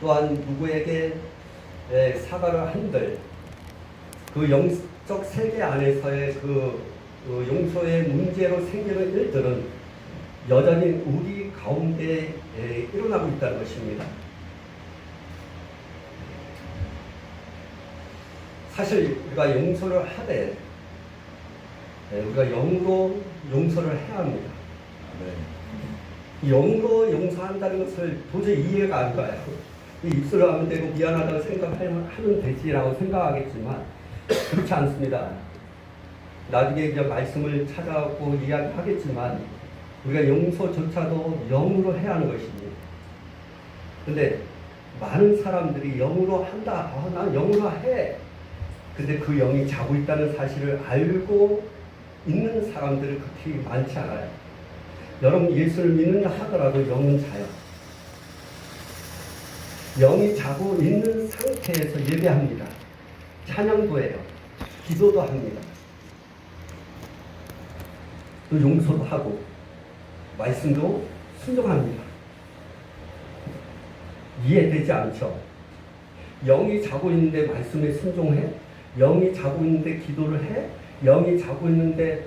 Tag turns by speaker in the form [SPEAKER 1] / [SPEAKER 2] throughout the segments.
[SPEAKER 1] 또한 누구에게 사과를 한들 그 영적 세계 안에서의 그 용서의 문제로 생기는 일들은 여전히 우리 가운데 일어나고 있다는 것입니다. 사실 우리가 용서를 하되 우리가 영으로 용서를 해야 합니다. 영으로 용서한다는 것을 도저히 이해가 안 가요. 입술로 하면 되고 미안하다고 생각하면 되지라고 생각하겠지만 그렇지 않습니다. 나중에 이제 말씀을 찾아갖고 이야기하겠지만 우리가 용서조차도 영으로 해야 하는 것입니다. 근데 많은 사람들이 영으로 한다. 난 영으로 해. 근데 그 영이 자고 있다는 사실을 알고 있는 사람들은 그렇게 많지 않아요. 여러분 예수를 믿는다 하더라도 영은 자요. 영이 자고 있는 상태에서 예배합니다. 찬양도 해요. 기도도 합니다. 또 용서도 하고 말씀도 순종합니다. 이해되지 않죠? 영이 자고 있는데 말씀에 순종해? 영이 자고 있는데 기도를 해? 영이 자고 있는데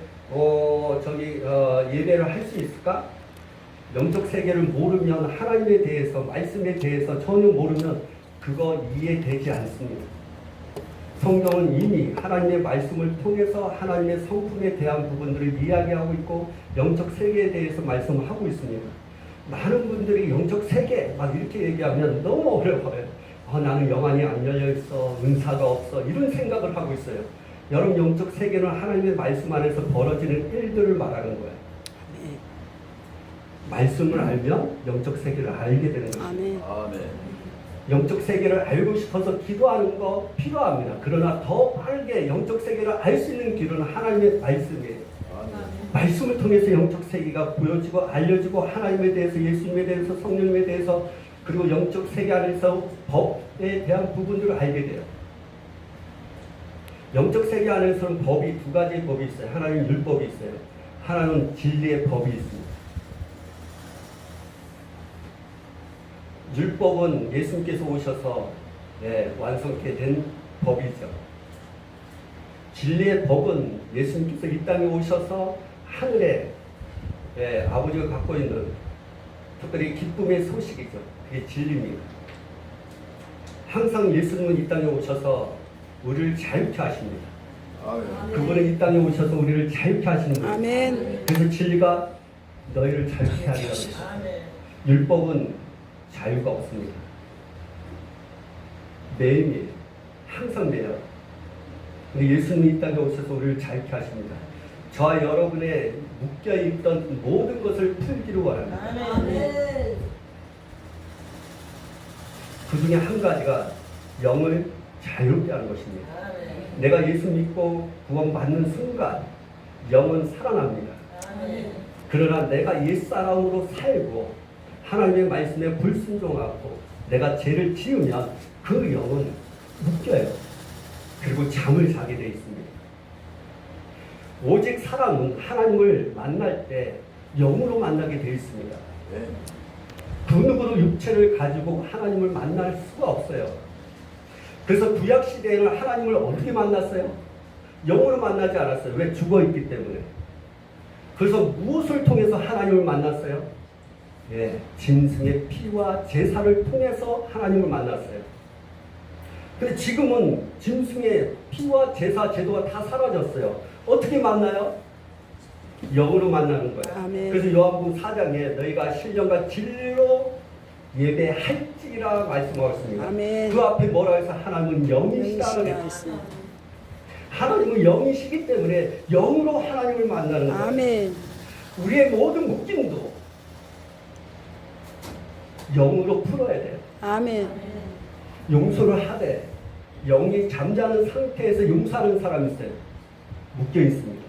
[SPEAKER 1] 예배를 할 수 있을까? 영적 세계를 모르면 하나님에 대해서 말씀에 대해서 전혀 모르면 그거 이해되지 않습니다. 성경은 이미 하나님의 말씀을 통해서 하나님의 성품에 대한 부분들을 이야기하고 있고 영적 세계에 대해서 말씀을 하고 있습니다. 많은 분들이 영적 세계 막 이렇게 얘기하면 너무 어려워요. 나는 영안이 안 열려있어, 은사가 없어, 이런 생각을 하고 있어요. 여러분 영적 세계는 하나님의 말씀 안에서 벌어지는 일들을 말하는 거예요. 말씀을 알면 영적 세계를 알게 되는 것입니다. 아멘. 영적 세계를 알고 싶어서 기도하는 거 필요합니다. 그러나 더 빠르게 영적 세계를 알 수 있는 길은 하나님의 말씀이에요. 아멘. 말씀을 통해서 영적 세계가 보여지고 알려지고 하나님에 대해서, 예수님에 대해서, 성령님에 대해서, 그리고 영적 세계 안에서 법에 대한 부분들을 알게 돼요. 영적 세계 안에서는 법이 두 가지의 법이 있어요. 하나는 율법이 있어요. 하나는 진리의 법이 있습니다. 율법은 예수님께서 오셔서 완성케 된 법이죠. 진리의 법은 예수님께서 이 땅에 오셔서 하늘에 아버지가 갖고 있는 특별히 기쁨의 소식이죠. 그게 진리입니다. 항상 예수님은 이 땅에 오셔서 우리를 자유케 하십니다. 아멘. 그분은 이 땅에 오셔서 우리를 자유케 하시는 거예요. 아멘. 그래서 진리가 너희를 자유케 하리라. 율법은 자유가 없습니다. 매일매일 항상 매일. 근데 예수님이 이 땅에 오셔서 우리를 자유케 하십니다. 저와 여러분의 묶여있던 모든 것을 풀기를 원합니다. 아멘. 그 중에 한 가지가 영을 자유롭게 하는 것입니다. 아멘. 내가 예수 믿고 구원받는 순간 영은 살아납니다. 아멘. 그러나 내가 옛사람으로 살고 하나님의 말씀에 불순종하고 내가 죄를 지으면 그 영은 묶여요. 그리고 잠을 자게 되어 있습니다. 오직 사람은 하나님을 만날 때 영으로 만나게 되어 있습니다. 그 누구도 육체를 가지고 하나님을 만날 수가 없어요. 그래서 구약시대에는 하나님을 어떻게 만났어요? 영으로 만나지 않았어요. 왜? 죽어있기 때문에. 그래서 무엇을 통해서 하나님을 만났어요? 짐승의 피와 제사를 통해서 하나님을 만났어요. 근데 지금은 짐승의 피와 제사 제도가 다 사라졌어요. 어떻게 만나요? 영으로 만나는 거예요. 아멘. 그래서 요한복음 4장에 너희가 신령과 진리로 예배할지라 말씀하고 있습니다. 아멘. 그 앞에 뭐라 해서 하나님은 영이시다는 거예요. 하나님은 영이시기 때문에 영으로 하나님을 만나는 거예요. 아멘. 우리의 모든 묶임도 영으로 풀어야 돼요. 아멘. 용서를 하되 영이 잠자는 상태에서 용서하는 사람이 있어요. 묶여 있습니다.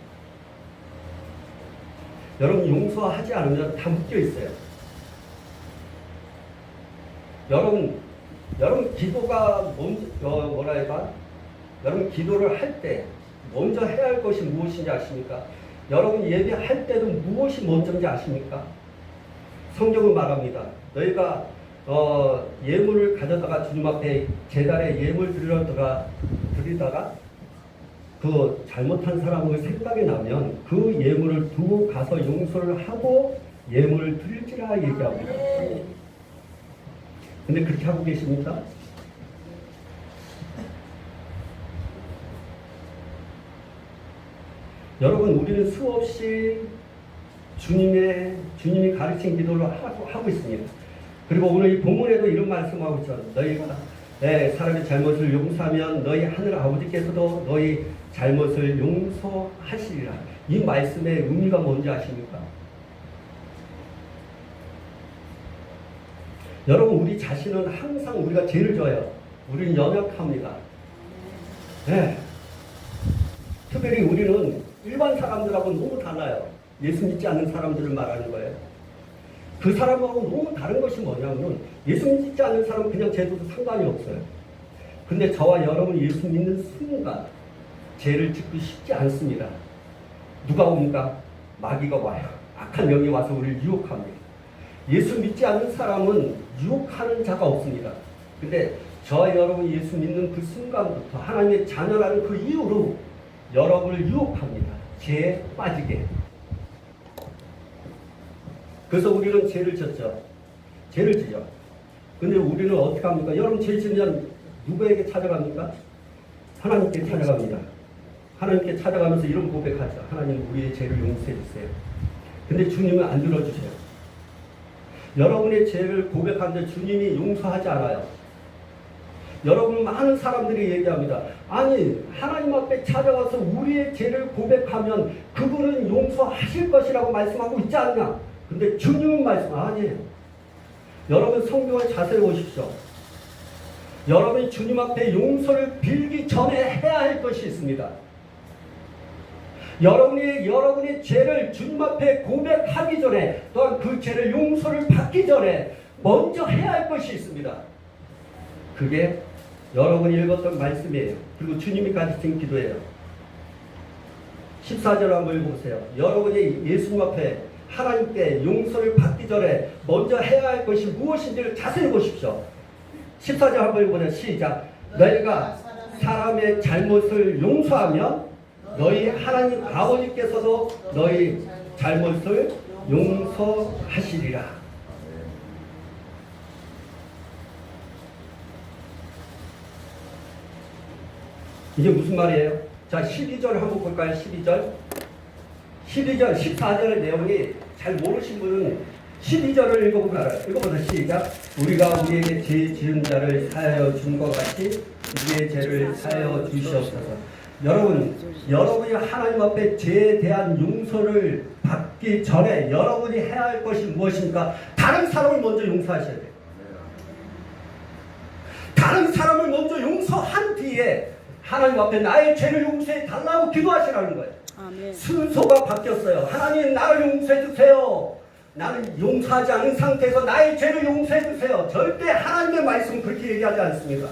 [SPEAKER 1] 여러분 용서하지 않으면 다 묶여 있어요. 여러분 기도가 뭐라 해봐? 여러분 기도를 할 때 먼저 해야 할 것이 무엇인지 아십니까? 여러분 예배할 때도 무엇이 먼저인지 아십니까? 성경은 말합니다. 너희가 예물을 가져다가 주님 앞에 제단에 예물 드리다가 그 잘못한 사람의 생각이 나면 그 예물을 두고 가서 용서를 하고 예물을 드릴지라 얘기합니다. 근데 그렇게 하고 계십니까? 여러분, 우리는 수없이 주님이 가르친 기도를 하고 있습니다. 그리고 오늘 이 본문에도 이런 말씀하고 있죠. 너희가 사람의 잘못을 용서하면 너희 하늘 아버지께서도 너희 잘못을 용서하시리라. 이 말씀의 의미가 뭔지 아십니까? 여러분, 우리 자신은 항상 우리가 죄를 져요. 우리는 연약합니다. 네. 특별히 우리는 일반 사람들하고 너무 달라요. 예수 믿지 않는 사람들을 말하는 거예요. 그 사람하고 너무 다른 것이 뭐냐면 예수 믿지 않는 사람은 그냥 죄도 상관이 없어요. 근데 저와 여러분이 예수 믿는 순간 죄를 짓기 쉽지 않습니다. 누가 옵니까? 마귀가 와요. 악한 영이 와서 우리를 유혹합니다. 예수 믿지 않는 사람은 유혹하는 자가 없습니다. 근데 저와 여러분이 예수 믿는 그 순간부터 하나님의 자녀라는 그 이유로 여러분을 유혹합니다. 죄에 빠지게. 그래서 우리는 죄를 졌죠. 죄를 지죠. 근데 우리는 어떻게 합니까? 여러분 죄 지면 누구에게 찾아갑니까? 하나님께 찾아갑니다. 하나님께 찾아가면서 이런 고백하죠. 하나님, 우리의 죄를 용서해 주세요. 근데 주님은 안 들어주세요. 여러분의 죄를 고백하는데 주님이 용서하지 않아요. 여러분, 많은 사람들이 얘기합니다. 아니, 하나님 앞에 찾아가서 우리의 죄를 고백하면 그분은 용서하실 것이라고 말씀하고 있지 않냐? 근데 주님은 말씀 아니에요. 여러분, 성경을 자세히 보십시오. 여러분이 주님 앞에 용서를 빌기 전에 해야 할 것이 있습니다. 여러분의 죄를 주님 앞에 고백하기 전에, 또한 그 죄를 용서를 받기 전에 먼저 해야 할 것이 있습니다. 그게 여러분이 읽었던 말씀이에요. 그리고 주님이 가르친 기도예요. 14절 한번 읽어보세요. 여러분이 예수님 앞에 하나님께 용서를 받기 전에 먼저 해야 할 것이 무엇인지를 자세히 보십시오. 14절 한번 읽어보세요. 시작. 너희가 사람의 잘못을 용서하면 너희 하나님 아버지께서도 너희 잘못을 용서하시리라. 이게 무슨 말이에요? 자, 12절 한번 볼까요? 12절. 14절의 내용이 잘 모르신 분은 12절을 읽어보세요. 시작. 우리가 우리에게 죄 지은 자를 사하여 준 것 같이 우리의 죄를 사하여 주시옵소서. 여러분이 하나님 앞에 죄에 대한 용서를 받기 전에 여러분이 해야 할 것이 무엇입니까? 다른 사람을 먼저 용서하셔야 돼요. 다른 사람을 먼저 용서한 뒤에 하나님 앞에 나의 죄를 용서해 달라고 기도하시라는 거예요. 아멘. 순서가 바뀌었어요. 하나님, 나를 용서해 주세요. 나는 용서하지 않은 상태에서 나의 죄를 용서해 주세요. 절대 하나님의 말씀은 그렇게 얘기하지 않습니다.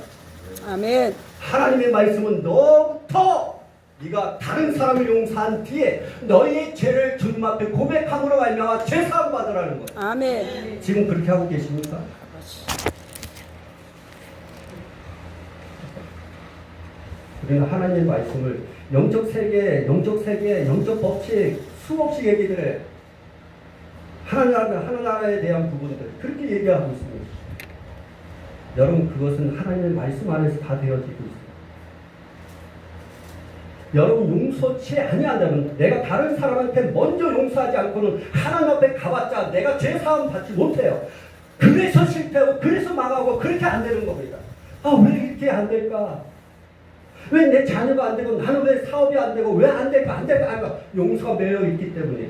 [SPEAKER 1] 아멘. 하나님의 말씀은 너부터 네가 다른 사람을 용서한 뒤에 너희의 죄를 주님 앞에 고백함으로 말미암아 죄 사함 받으라는 거예요. 아멘. 지금 그렇게 하고 계십니까? 우리는 하나님의 말씀을 영적 세계, 영적 법칙 수없이 얘기들 하나님에 대한 부분들 그렇게 얘기하고 있습니다. 여러분, 그것은 하나님의 말씀 안에서 다 되어지고 있습니다. 여러분, 용서치 아니한다면 내가 다른 사람한테 먼저 용서하지 않고는 하나님 앞에 가봤자 내가 죄 사함 받지 못해요. 그래서 실패하고 그래서 망하고 그렇게 안 되는 겁니다. 왜 이렇게 안 될까? 왜 내 자녀가 안 되고 나는 왜 사업이 안 되고 왜 안 될까? 용서가 매여 있기 때문에.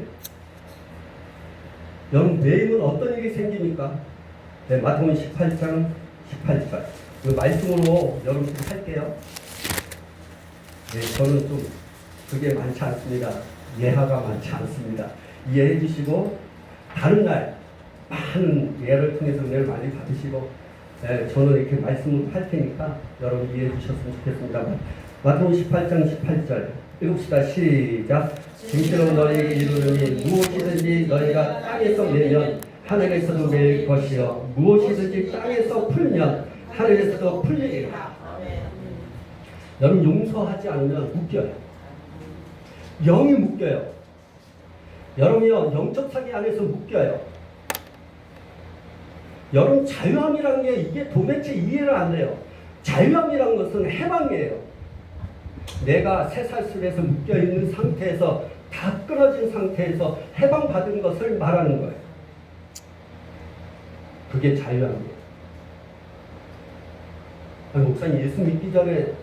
[SPEAKER 1] 여러분, 매이면 어떤 일이 생깁니까? 네, 마태복음 18장 18절. 그 말씀으로 여러분 할게요. 네, 저는 좀 그게 많지 않습니다. 예화가 많지 않습니다. 이해해 주시고 다른 날 많은 예를 통해서 은혜를 많이 받으시고, 네, 저는 이렇게 말씀을 할 테니까 여러분 이해해 주셨으면 좋겠습니다. 마태복음 18장 18절 읽읍시다. 시작. 진실로 너희에게 이르노니 무엇이든지 너희가 땅에서 내면 하늘에서도 내릴 것이요 무엇이든지 땅에서 풀면 하늘에서도 풀리리라. 여러분 용서하지 않으면 묶여요. 영이 묶여요. 여러분이요 영적 사기 안에서 묶여요. 여러분 자유함이란 게 이게 도대체 이해를 안 돼요. 자유함이란 것은 해방이에요. 내가 쇠살술에서 묶여있는 상태에서 다 끊어진 상태에서 해방받은 것을 말하는 거예요. 그게 자유함이에요. 목사님 예수 믿기 전에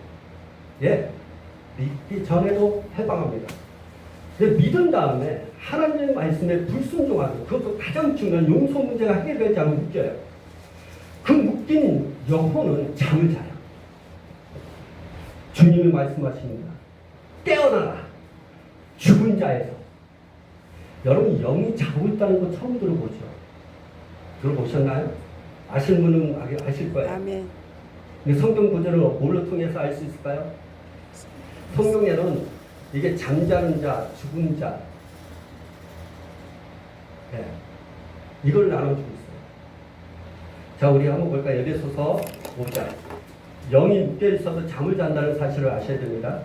[SPEAKER 1] 믿기 전에도 해방합니다. 근데 믿은 다음에 하나님의 말씀에 불순종하는 그것도 가장 중요한 용서 문제가 해결되지 않으면 묶여요. 그 묶인 영혼은 잠을 자요. 주님이 말씀하십니다. 깨어나라. 죽은 자에서. 여러분 영이 자고 있다는 거 처음 들어보죠? 들어보셨나요? 아실 분은 아실 거예요.
[SPEAKER 2] 아멘.
[SPEAKER 1] 근데 성경 구절을 뭘로 통해서 알 수 있을까요? 성경에는 이게 잠자는 자, 죽은 자, 이걸 나눠주고 있어요. 자, 우리 한번 볼까요? 에베소서 5장. 영이 묶여 있어서 잠을 잔다는 사실을 아셔야 됩니다.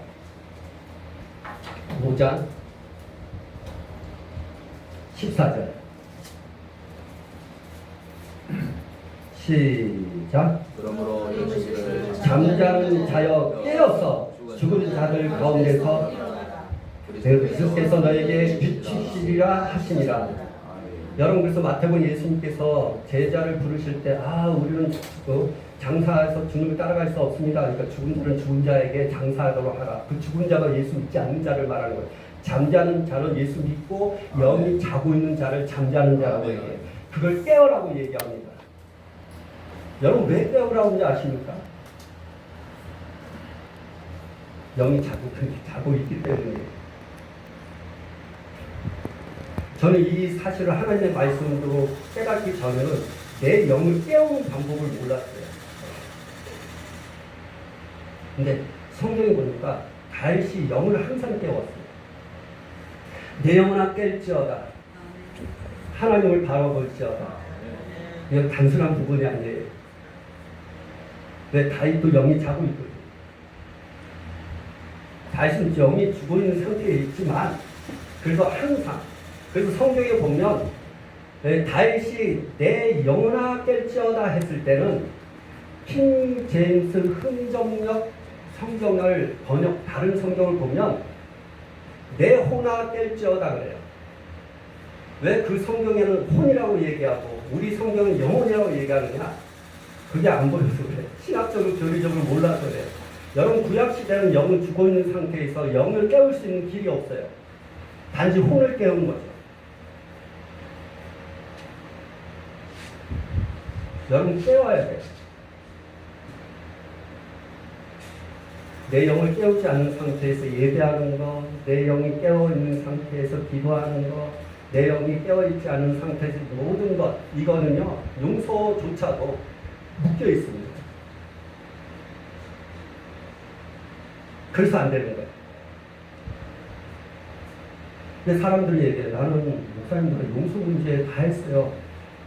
[SPEAKER 1] 5장 14절. 시작.
[SPEAKER 3] 그러므로
[SPEAKER 1] 잠자는 자여 깨어서 죽은 자들 가운데서 그리스도께서 너에게 비추시리라 하시니라. 여러분 그래서 마태복음 예수님께서 제자를 부르실 때 우리는 장사해서 주님을 따라갈 수 없습니다. 그러니까 죽은 자는 죽은 자에게 장사하도록 하라. 그 죽은 자가 예수 믿지 않는 자를 말하는 거예요. 잠자는 자는 예수 믿고 영이 자고 있는 자를 잠자는 자라고 얘기해요. 그걸 깨어라고 얘기합니다. 여러분 왜 깨우라고 하는지 아십니까? 영이 자고 있기 때문이에요. 저는 이 사실을 하나님의 말씀으로 깨닫기 전에는 내 영을 깨우는 방법을 몰랐어요. 근데 성경에 보니까 다윗이 영을 항상 깨웠어요. 내 영혼아 깰지어다. 하나님을 바라볼지어다. 이건 단순한 부분이 아니에요. 왜 다윗도 영이 자고 있거든요. 다윗은 영이 죽어 있는 상태에 있지만 그래서 항상 그래서 성경에 보면 다윗이 내 영혼아 깰지어다 했을 때는 킹 제임스 흥정역 성경을 다른 성경을 보면 내 혼아 깰지어다 그래요. 왜 그 성경에는 혼이라고 얘기하고 우리 성경은 영혼이라고 얘기하느냐? 그게 안 보여서 그래. 신학적으로 교리적으로 몰라서 그래요. 여러분 구약시대는 영은 죽어있는 상태에서 영을 깨울 수 있는 길이 없어요. 단지 혼을 깨우는 거죠. 여러분 깨워야 돼요. 내 영을 깨우지 않는 상태에서 예배하는 거, 내 영이 깨어있는 상태에서 기도하는 거, 내 영이 깨어있지 않은 상태에서 모든 것, 이거는요 용서조차도 묶여 있습니다. 그래서 안 되는 거예요. 근데 사람들이 얘기해요. 나는 목사님들 용서 문제 다 했어요.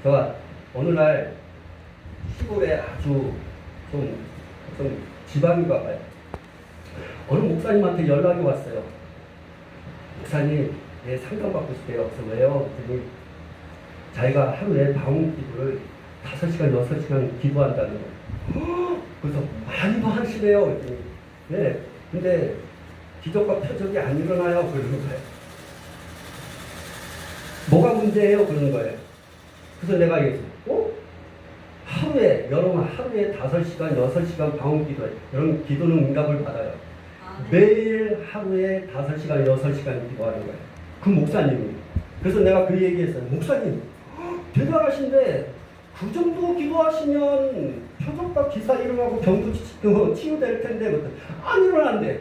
[SPEAKER 1] 제가 오늘날 시골에 아주 좀 지방인가 봐요. 어느 목사님한테 연락이 왔어요. 목사님, 상담받고 싶대요. 그래서 왜요? 그랬더니 자기가 하루에 방언 기도를 5시간, 6시간 기도한다는 거예요. 그래서 많이 하시네요. 그랬더니 네, 근데 기적과 표적이 안 일어나요. 그러는 거예요. 뭐가 문제예요? 그러는 거예요. 그래서 내가 얘기했어요. 하루에 5시간, 6시간 방언 기도해. 여러분 기도는 응답을 받아요. 매일 하루에 5시간, 6시간 기도하는 거예요. 그 목사님이. 그래서 내가 그 얘기했어요. 목사님, 대단하신데 그 정도 기도하시면 표적과 기사 일어나고 병도 치유될 텐데 안 일어난대.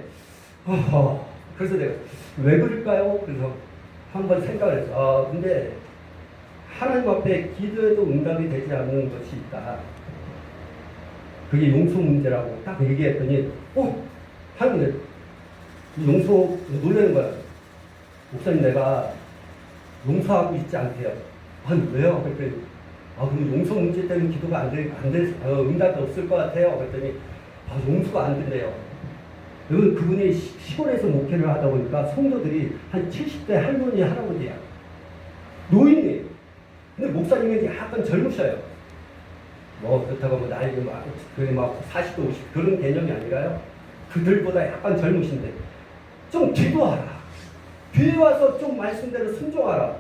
[SPEAKER 1] 그래서 내가 왜 그럴까요? 그래서 한번 생각을 했어. 근데 하나님 앞에 기도해도 응답이 되지 않는 것이 있다. 그게 용서 문제라고 딱 얘기했더니 하나님 용서 놀라는 거야. 목사님 내가 용서하고 있지 않대요. 아니 왜요? 그랬더니 그럼 용서 문제 때문에 기도가 응답이 없을 것 같아요. 그랬더니 용서가 안 된대요. 그분이 시골에서 목회를 하다 보니까 성도들이 한 70대 할머니 할아버지야. 노인이. 근데 목사님은 약간 젊으셔요. 그렇다고 나이 막 40대 50 그런 개념이 아니라요. 그들보다 약간 젊으신데 좀 기도하라. 뒤에 와서 좀 말씀대로 순종하라.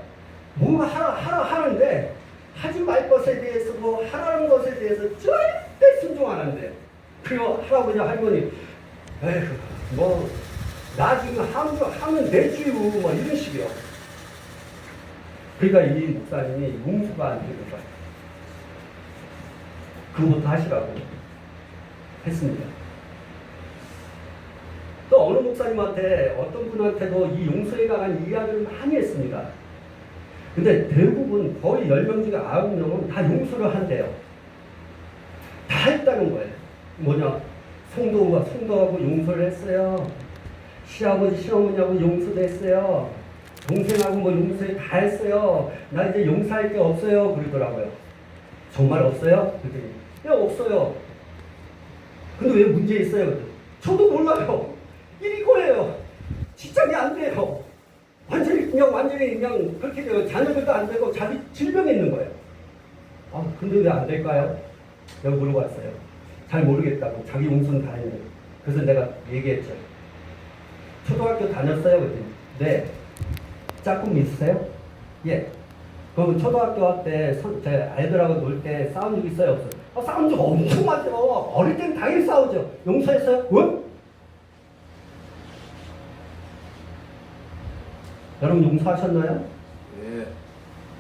[SPEAKER 1] 뭔가 하라 하는데 하지 말 것에 대해서 하라는 것에 대해서 절대 순종 안 한대. 그리고 할아버지 할머니 에휴 나 지금 하면 되지 이런 식이요. 그러니까 이 목사님이 용서가 안 되는 거야. 그것부터 하시라고 했습니다. 또 어느 목사님한테 어떤 분한테도 이 용서에 관한 이야기를 많이 했습니다. 근데 대부분 거의 10명 중에 9명은 다 용서를 한대요. 다 했다는 거예요. 성도하고 용서를 했어요. 시아버지 시어머니하고 용서도 했어요. 동생하고 용서에 다 했어요. 나 이제 용서할 게 없어요. 그러더라고요. 정말 없어요? 그랬더니 없어요. 근데 왜 문제 있어요? 그랬더니 저도 몰라요. 일이 거예요. 직장이 안 돼요. 완전히 그냥 그렇게 돼요. 자녀들도 안 되고 자기 질병이 있는 거예요. 근데 왜 안 될까요? 내가 물어봤어요. 잘 모르겠다고. 자기 용서는 다 했는데. 그래서 내가 얘기했죠. 초등학교 다녔어요? 그랬더니 네. 짝꿍 있으세요? 예. 그럼 초등학교 때 제 아이들하고 놀 때 싸운 적 있어요? 없어요? 싸운 적 엄청 많죠. 어릴 때는 당연히 싸우죠. 용서했어요? 응? 여러분 용서하셨나요?
[SPEAKER 2] 예.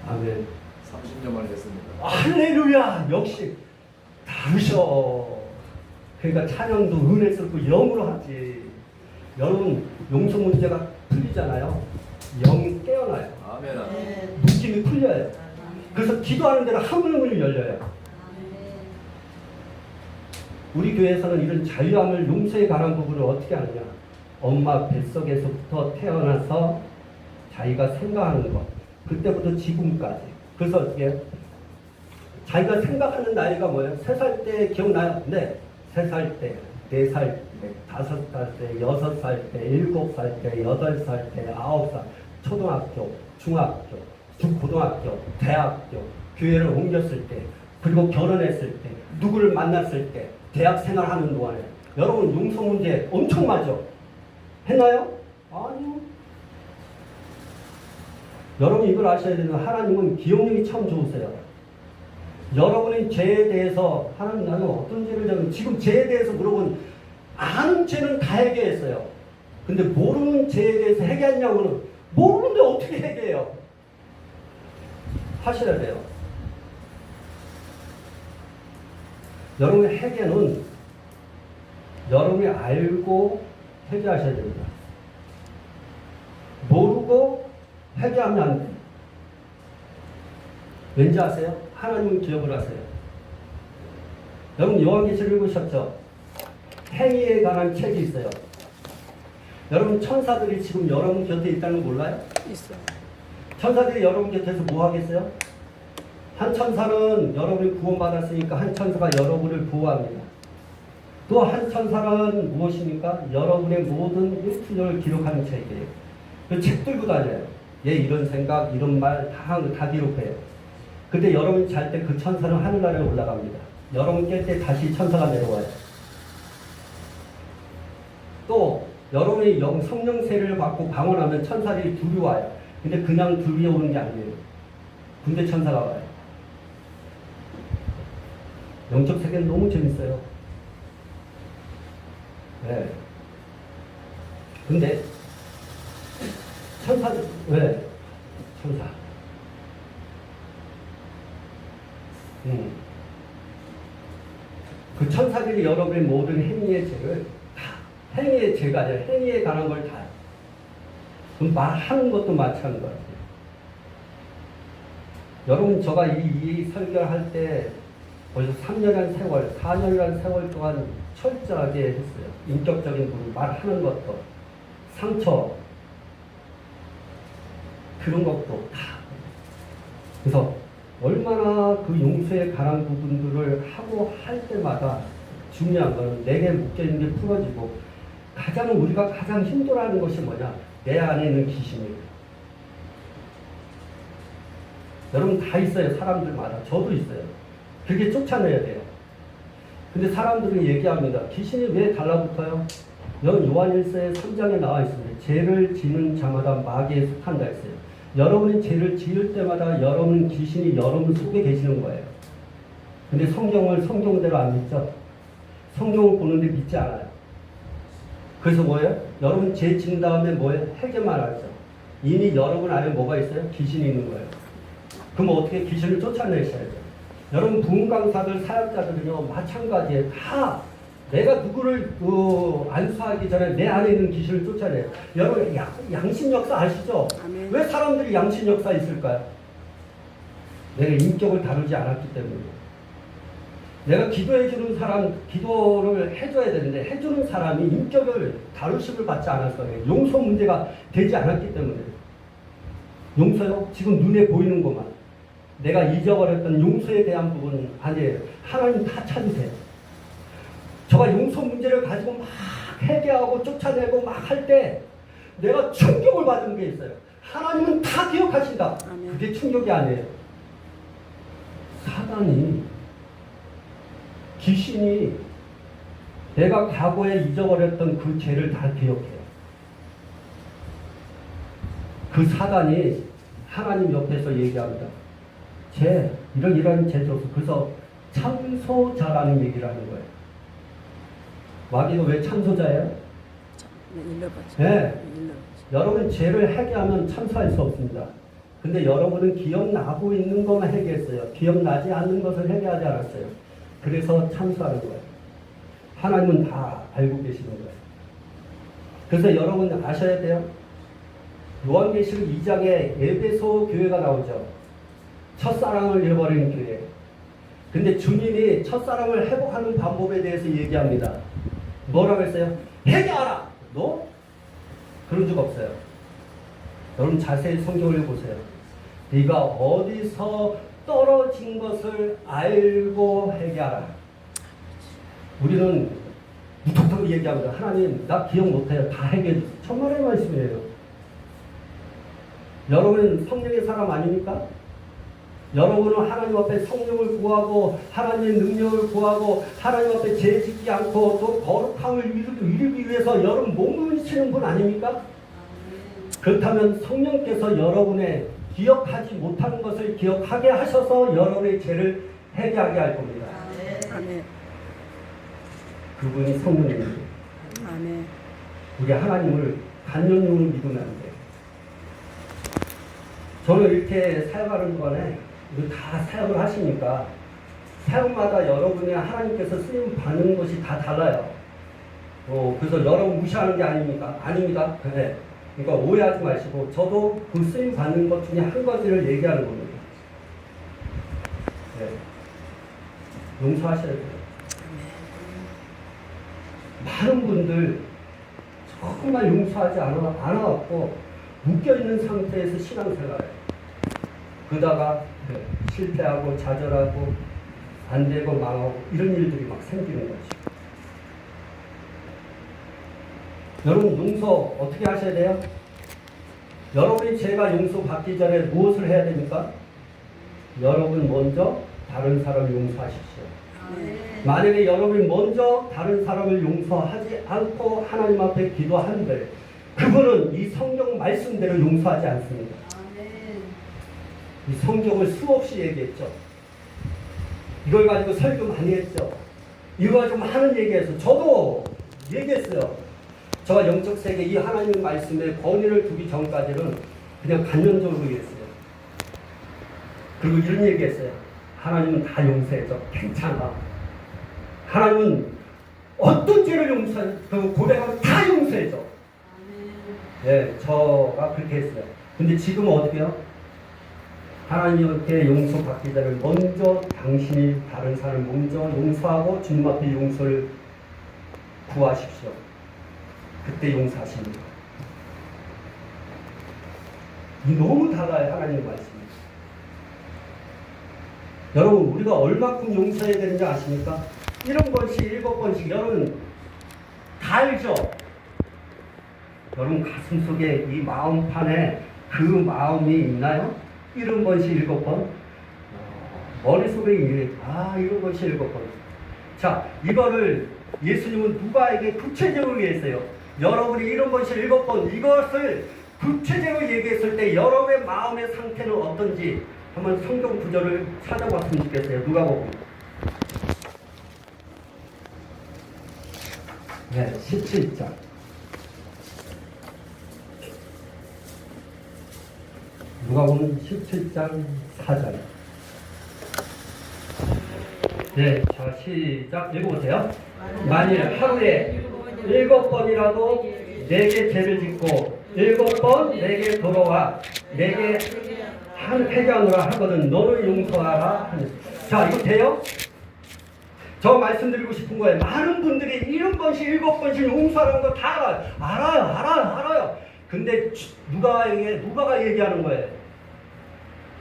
[SPEAKER 1] 아멘.
[SPEAKER 2] 30년 만에 했습니다.
[SPEAKER 1] 할렐루야. 역시 다르셔. 그러니까 찬양도 은혜스럽고 영으로 하지. 여러분 용서 문제가 풀리잖아요. 영이 깨어나요.
[SPEAKER 2] 아멘.
[SPEAKER 1] 느낌이 풀려요. 그래서 기도하는 대로 하물을 열려요. 우리 교회에서는 이런 자유함을 용서에 관한 부분을 어떻게 하느냐. 엄마 뱃속에서부터 태어나서 자기가 생각하는 것. 그때부터 지금까지. 그래서 어떻게 자기가 생각하는 나이가 뭐예요? 3살 때 기억나요? 네. 3살 때, 4살 때, 5살 때, 6살 때, 7살 때, 8살 때, 9살, 초등학교, 중학교, 고등학교, 대학교, 교회를 옮겼을 때, 그리고 결혼했을 때, 누구를 만났을 때, 대학 생활하는 동안에 여러분 용서 문제 엄청 많죠? 했나요? 아니요. 여러분 이걸 아셔야 되는 하나님은 기억력이 참 좋으세요. 여러분의 죄에 대해서 하나님 나는 어떤 죄를 졌는지 지금 죄에 대해서 물어본 아는 죄는 다 해결했어요. 근데 모르는 죄에 대해서 해결했냐고는 모르는데 어떻게 해결해요? 하셔야 돼요. 여러분의 해결은 여러분이 알고 해결하셔야 됩니다. 모르고 회개하면 안 돼요. 왠지 아세요? 하나님은 기억을 하세요. 여러분 요한계시를 읽으셨죠? 행위에 관한 책이 있어요. 여러분 천사들이 지금 여러분 곁에 있다는 거 몰라요?
[SPEAKER 3] 있어요.
[SPEAKER 1] 천사들이 여러분 곁에서 뭐 하겠어요? 한 천사는 여러분이 구원받았으니까 한 천사가 여러분을 보호합니다. 또 한 천사는 무엇입니까? 여러분의 모든 일투를 기록하는 책이에요. 그 책 들고 다녀요. 얘 이런 생각, 이런 말 다 기록해요. 근데 여러분이 잘 때 그 천사는 하늘나라에 올라갑니다. 여러분 깰 때 다시 천사가 내려와요. 또 여러분이 성령세를 받고 방언하면 천사들이 둘이 와요. 근데 그냥 둘이 오는 게 아니에요. 군대 천사가 와요. 영적 세계는 너무 재밌어요. 네. 근데 천사들 왜? 천사. 그 천사들이 여러분의 모든 행위의 죄를 다 행위의 죄가 아니라 행위에 관한 걸 다. 그럼 말하는 것도 마찬가지 같아요. 여러분 제가 이 설교를 할 때 벌써 3년이라는 세월, 4년이라는 세월 동안 철저하게 했어요. 인격적인 부분, 말하는 것도, 상처, 그런 것도 다. 그래서 얼마나 그 용서에 관한 부분들을 하고 할 때마다 중요한 거는 내게 묶여있는 게 풀어지고 우리가 가장 힘들어하는 것이 뭐냐? 내 안에 있는 귀신이에요. 여러분 다 있어요. 사람들마다. 저도 있어요. 그게 쫓아내야 돼요. 근데 사람들은 얘기합니다. 귀신이 왜 달라붙어요? 요한일서의 3장에 나와 있습니다. 죄를 지는 자마다 마귀에 속한다 했어요. 여러분이 죄를 지을 때마다 여러분 귀신이 여러분 속에 계시는 거예요. 근데 성경을 성경대로 안 믿죠? 성경을 보는데 믿지 않아요. 그래서 뭐예요? 여러분 죄 지은 다음에 뭐예요? 회개만 하죠. 이미 여러분 안에 뭐가 있어요? 귀신이 있는 거예요. 그럼 어떻게 귀신을 쫓아내셔야죠? 여러분 부흥 강사들, 사역자들은요 마찬가지에 다 내가 누구를 안수하기 전에 내 안에 있는 귀신을 쫓아내요. 여러분 양심 역사 아시죠?
[SPEAKER 3] 아멘.
[SPEAKER 1] 왜 사람들이 양심 역사 있을까요? 내가 인격을 다루지 않았기 때문이에요. 내가 기도해주는 사람, 기도를 해줘야 되는데 해주는 사람이 인격을 다루심을 받지 않았어요. 용서 문제가 되지 않았기 때문에. 용서요? 지금 눈에 보이는 것만. 내가 잊어버렸던 용서에 대한 부분은 아니에요. 하나님 다 찾으세요. 저가 용서 문제를 가지고 막 회개하고 쫓아내고 막 할 때 내가 충격을 받은 게 있어요. 하나님은 다 기억하신다.
[SPEAKER 3] 아멘.
[SPEAKER 1] 그게 충격이 아니에요. 사단이, 귀신이 내가 과거에 잊어버렸던 그 죄를 다 기억해요. 그 사단이 하나님 옆에서 얘기합니다. 이런 죄 줬어. 그래서 참소자라는 얘기를 하는 거예요. 마귀가 왜 참소자예요? 네. 여러분 죄를 회개하면 참소할 수 없습니다. 근데 여러분은 기억나고 있는 것만 회개했어요. 기억나지 않는 것을 회개하지 않았어요. 그래서 참소하는 거예요. 하나님은 다 알고 계시는 거예요. 그래서 여러분 아셔야 돼요. 요한계시록 2장에 에베소 교회가 나오죠. 첫사랑을 잃어버린 교회. 근데 주님이 첫사랑을 회복하는 방법에 대해서 얘기합니다. 뭐라고 했어요? 회개하라! 너? 그런 적 없어요. 여러분 자세히 성경을 보세요. 네가 어디서 떨어진 것을 알고 회개하라. 우리는 무턱대고 얘기합니다. 하나님 나 기억 못해요. 다 회개해 주세요. 천만의 말씀이에요. 여러분은 성령의 사람 아닙니까? 여러분은 하나님 앞에 성령을 구하고 하나님의 능력을 구하고 하나님 앞에 죄 짓지 않고 또 거룩함을 이루기 위해서 여러분 몸을 치는 분 아닙니까? 그렇다면 성령께서 여러분의 기억하지 못하는 것을 기억하게 하셔서 여러분의 죄를 회개하게 할 겁니다.
[SPEAKER 3] 아멘.
[SPEAKER 1] 그분이 성령입니다.
[SPEAKER 3] 아멘.
[SPEAKER 1] 우리 하나님을 간절용으로 믿으면 안 돼요. 저는 이렇게 사역하는 동안에 다 사역을 하시니까 사역마다 여러분의 하나님께서 쓰임 받는 것이 다 달라요. 그래서 여러분 무시하는 게 아닙니까? 아닙니다. 네. 그러니까 오해하지 마시고 저도 그 쓰임 받는 것 중에 한 가지를 얘기하는 겁니다. 네. 용서하셔야 돼요. 많은 분들 정말 용서하지 않아갖고 묶여있는 상태에서 신앙생활해요. 그러다가 실패하고 좌절하고 안 되고 망하고 이런 일들이 막 생기는 거죠. 여러분 용서 어떻게 하셔야 돼요? 여러분이 죄가 용서받기 전에 무엇을 해야 됩니까? 여러분 먼저 다른 사람을 용서하십시오. 만약에 여러분이 먼저 다른 사람을 용서하지 않고 하나님 앞에 기도하는데 그분은 이 성경 말씀대로 용서하지 않습니다. 이 성경을 수없이 얘기했죠. 이걸 가지고 설교 많이 했죠. 이거 가지고 많은 얘기해서 저도 얘기했어요. 저가 영적 세계 이 하나님 말씀에 권위를 두기 전까지는 그냥 간면적으로 얘기했어요. 그리고 이런 얘기했어요. 하나님은 다 용서해줘. 괜찮아. 하나님은 어떤 죄를 용서해, 고백하면 다 용서해줘. 네, 저가 그렇게 했어요. 근데 지금은 어떻게 해요? 하나님께 용서받기 전에 먼저 당신이 다른 사람을 먼저 용서하고 주님 앞에 용서를 구하십시오. 그때 용서하십니다. 이 너무 달라요. 하나님 말씀이. 여러분 우리가 얼마큼 용서해야 되는지 아십니까? 7번씩 7번씩 여러분 다 알죠? 여러분 가슴속에 이 마음판에 그 마음이 있나요? 7번씩 7번? 머릿속에 7번씩 7번. 자, 이거를 예수님은 누가에게 구체적으로 얘기했어요. 여러분이 7번씩 7번 이것을 구체적으로 얘기했을 때 여러분의 마음의 상태는 어떤지 한번 성경 구절을 찾아봤으면 좋겠어요. 누가복음. 네, 17장. 누가복음 17장 4절. 네, 자 시작 읽어보세요. 만일 하루에 7번이라도 내게 죄를 짓고 7번 내게 돌아와 내게 한 회개하노라 하거든 너를 용서하라 하니. 자 이거 돼요? 저 말씀드리고 싶은 거예요. 많은 분들이 7번씩 7번씩 용서하는 거 다 알아요. 근데 누가가 얘기하는 거예요.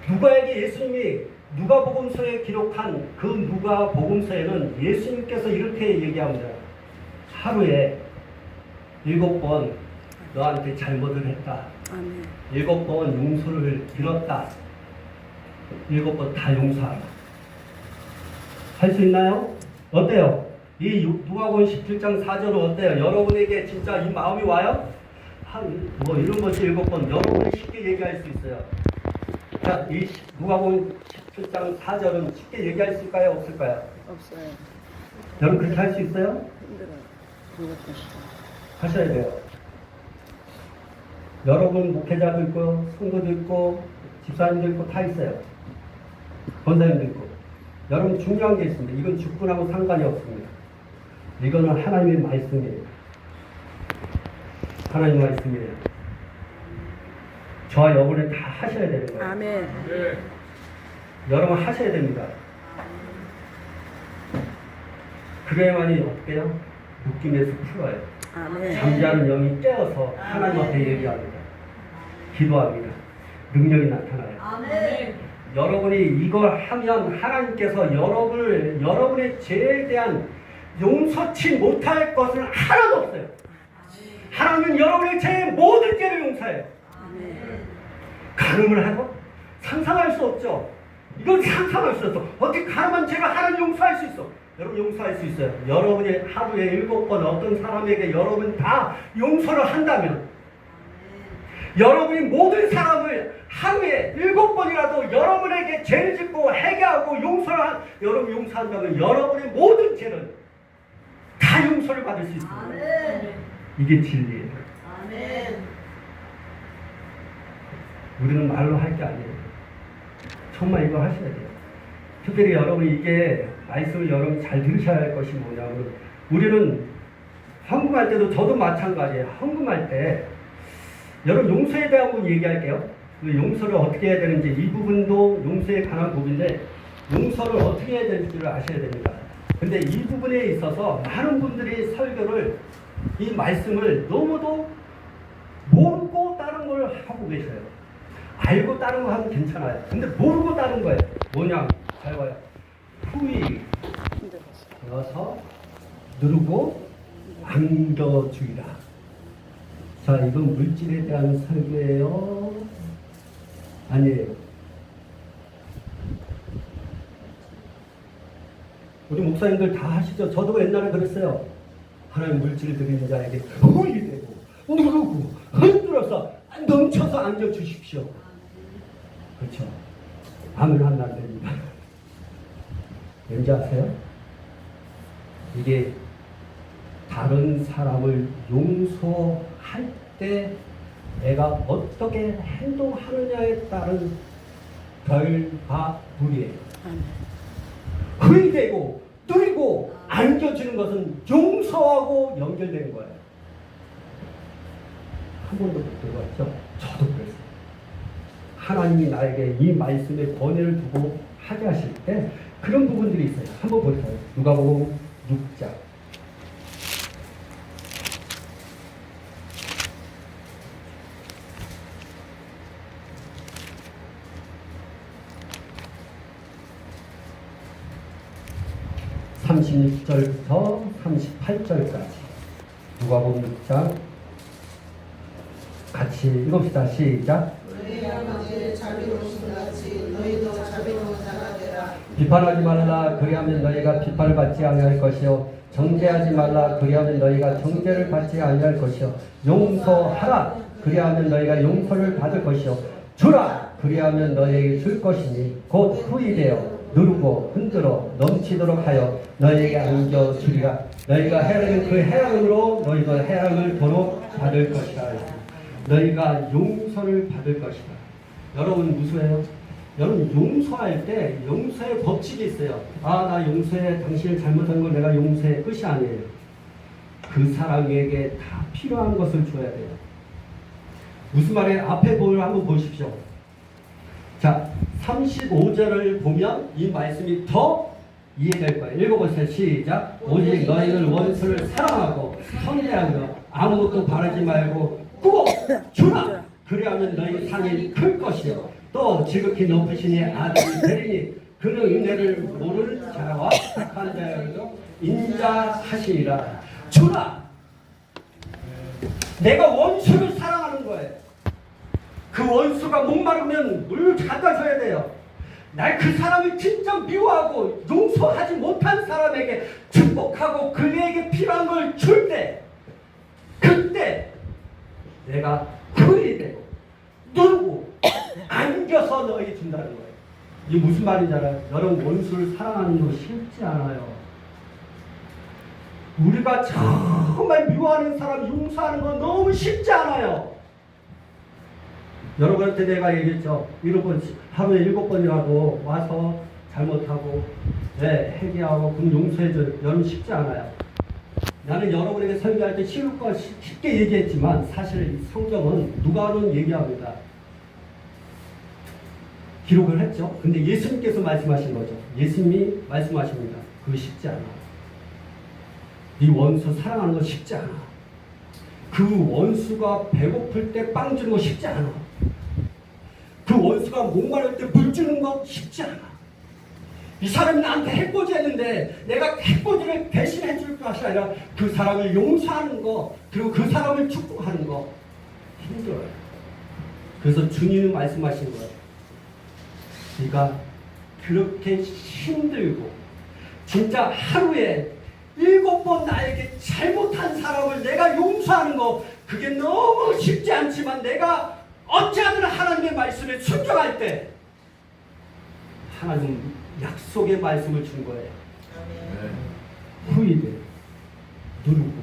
[SPEAKER 1] 누가에게 예수님이 누가복음서에 기록한 그 누가복음서에는 예수님께서 이렇게 얘기합니다. 하루에 7번 너한테 잘못을 했다. 7번 용서를 빌었다. 7번 다 용서하라. 할 수 있나요? 어때요? 이 누가복음 17장 4절은 어때요? 여러분에게 진짜 이 마음이 와요? 뭐 이런 것이 7번 여러분이 쉽게 얘기할 수 있어요. 자, 이 누가복음 17장 4절은 쉽게 얘기할 수 있을까요? 없을까요?
[SPEAKER 3] 없어요.
[SPEAKER 1] 여러분 그렇게 할 수 있어요?
[SPEAKER 3] 힘들어요.
[SPEAKER 1] 하셔야 돼요. 여러분 목회자도 있고 성도도 있고 집사님도 있고 다 있어요. 권사님도 있고. 여러분 중요한 게 있습니다. 이건 죽분하고 상관이 없습니다. 이거는 하나님의 말씀이에요. 하나님의 말씀이에요. 저와 여러분이 다 하셔야 되는 거예요.
[SPEAKER 3] 아멘.
[SPEAKER 2] 네.
[SPEAKER 1] 여러분 하셔야 됩니다. 그래야만이 어때요? 느낌에서 풀어요.
[SPEAKER 3] 아멘.
[SPEAKER 1] 잠자는 영이 깨어서 하나님 앞에 얘기합니다. 기도합니다. 능력이 나타나요.
[SPEAKER 4] 아멘.
[SPEAKER 1] 여러분이 이걸 하면 하나님께서 여러분의 죄에 대한 용서치 못할 것은 하나도 없어요. 하나님은 여러분의 죄의 모든 죄를 용서해요. 가늠을 하고 상상할 수 없죠. 이건 상상할 수 없어. 어떻게 가늠한 죄가 하나님 용서할 수 있어? 여러분 용서할 수 있어요. 여러분이 하루에 7번 어떤 사람에게 여러분 다 용서를 한다면 여러분이 모든 사람을 하루에 7번이라도 여러분에게 죄를 짓고 회개하고 여러분 용서한다면 여러분의 모든 죄는 다 용서를 받을 수 있습니다.
[SPEAKER 4] 아멘.
[SPEAKER 1] 이게 진리예요.
[SPEAKER 4] 아멘.
[SPEAKER 1] 우리는 말로 할 게 아니에요. 정말 이거 하셔야 돼요. 특별히 여러분이 이게 말씀을 여러분 잘 들으셔야 할 것이 뭐냐면 우리는 헌금할 때도 저도 마찬가지예요. 헌금할 때 여러분 용서에 대한 부분 얘기할게요. 용서를 어떻게 해야 되는지 이 부분도 용서에 관한 부분인데 용서를 어떻게 해야 되는지를 아셔야 됩니다. 근데 이 부분에 있어서 많은 분들이 설교를 이 말씀을 너무도 모르고 다른 걸 하고 계셔요. 알고 다른 거 하면 괜찮아요. 근데 모르고 다른 거예요. 뭐냐? 잘 봐요. 후이 되어서 누르고 안겨주이라. 자, 이건 물질에 대한 설교예요? 아니에요. 우리 목사님들 다 하시죠? 저도 옛날에 그랬어요. 하나님 물질을 드리는 자에게 후이 되고 누르고 흔들어서 넘쳐서 안겨주십시오. 그렇죠. 아멘 하면 안 됩니다. 왠지 아세요? 이게 다른 사람을 용서할 때 내가 어떻게 행동하느냐에 따른 결과물이에요. 의되고 누리고 안겨주는 것은 용서하고 연결되는 거예요. 한 번도 못 들어봤죠? 저도 그랬어요. 하나님이 나에게 이 말씀에 권위를 두고 하게 하실 때 그런 부분들이 있어요. 한번 볼까요? 누가복음 6장. 36절부터 38절까지 누가복음 6장 같이 읽읍시다. 시작.
[SPEAKER 4] 너희 아버지의 자비로우신 같이 너희도 자비로운 자가 되라.
[SPEAKER 1] 비판하지 말라. 그리하면 너희가 비판을 받지 아니할 것이요 정죄하지 말라. 그리하면 너희가 정죄를 받지 아니할 것이요 용서하라. 그리하면 너희가 용서를 받을 것이요 주라. 그리하면 너희에게 줄 것이니 곧 후이되어 누르고 흔들어 넘치도록 하여 너희에게 안겨주리라. 너희가 행하는 그 행함으로 너희도 행함을 도로 받을 것이라. 너희가 용서를 받을 것이다. 여러분 무수해요? 여러분 용서할 때 용서의 법칙이 있어요. 아, 나 용서해. 당신이 잘못한 걸 내가 용서해. 끝이 아니에요. 그 사람에게 다 필요한 것을 줘야 돼요. 무슨 말이에요? 앞에 보면 한번 보십시오. 자, 35절을 보면 이 말씀이 더 이해될 거예요. 읽어보세요. 시작. 오직 너희는 원수를 사랑하고 선대하며 아무것도 바라지 말고 꼭 주라. 그리하면 너희 상이 클 것이요 또 지극히 높으시니 아들이 되리니 그는 은혜를 모를 자와 착한 자여도 인자하시리라. 주라. 내가 원수를 사랑하는 거예요. 그 원수가 목마르면 물 갖다 줘야 돼요. 날 그 사람을 진짜 미워하고 용서하지 못한 사람에게 축복하고 그에게 필요한 걸 줄 때, 그때 내가 풀이 되고 누르고 안겨서 너에게 준다는 거예요. 이게 무슨 말인지 알아요? 여러분 원수를 사랑하는 거 쉽지 않아요. 우리가 정말 미워하는 사람 용서하는 건 너무 쉽지 않아요. 여러분한테 내가 얘기했죠. 하루에 7번이라도 와서 잘못하고 회개하고 그럼 용서해줘요. 여러분 쉽지 않아요. 나는 여러분에게 설교할 때 쉬울 거 쉽게 얘기했지만 사실 성경은 누가는 얘기합니다. 기록을 했죠. 근데 예수님께서 말씀하신 거죠. 예수님이 말씀하십니다. 그거 쉽지 않아. 이 원수 사랑하는 거 쉽지 않아. 그 원수가 배고플 때 빵 주는 거 쉽지 않아. 그 원수가 목마를 때 물 주는 거 쉽지 않아. 이 사람이 나한테 해코지 했는데 내가 해코지를 대신해 줄 것이 아니라 그 사람을 용서하는 거 그리고 그 사람을 축복하는 거 힘들어요. 그래서 주님은 말씀하신 거예요. 네가 그렇게 힘들고 진짜 하루에 7번 나에게 잘못한 사람을 내가 용서하는 거 그게 너무 쉽지 않지만 내가 어찌하든 하나님의 말씀에 순종할 때 하나님 약속의 말씀을 준 거예요.
[SPEAKER 2] 네.
[SPEAKER 1] 후이돼 누르고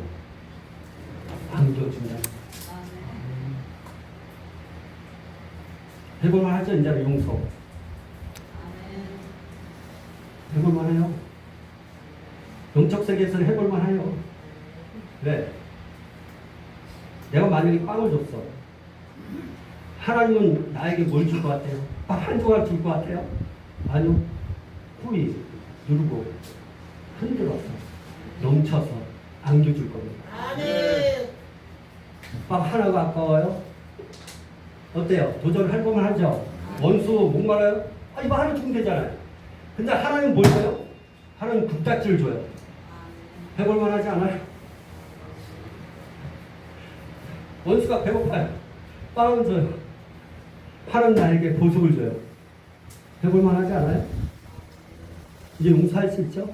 [SPEAKER 1] 안겨준다. 해볼만 하죠? 이제 용서 해볼만 해요. 영적 세계에서는 해볼만 해요. 왜? 내가 만약에 빵을 줬어. 하나님은 나에게 뭘 줄 것 같아요? 빵 한 조각 줄 것 같아요? 아니요. 후이 누르고 흔들어서 넘쳐서 안겨줄 겁니다.
[SPEAKER 4] 아멘.
[SPEAKER 1] 빵 하나가 아까워요? 어때요? 도전할 거면 하죠? 원수 목말라요? 아, 이거 하나 주면 되잖아요. 근데 하나님 뭘 줘요? 하나님 국자치를 줘요. 해볼만 하지 않아요? 원수가 배고파요. 빵은 줘요. 하나님 나에게 보석을 줘요. 해볼만 하지 않아요? 이제 용서할 수 있죠?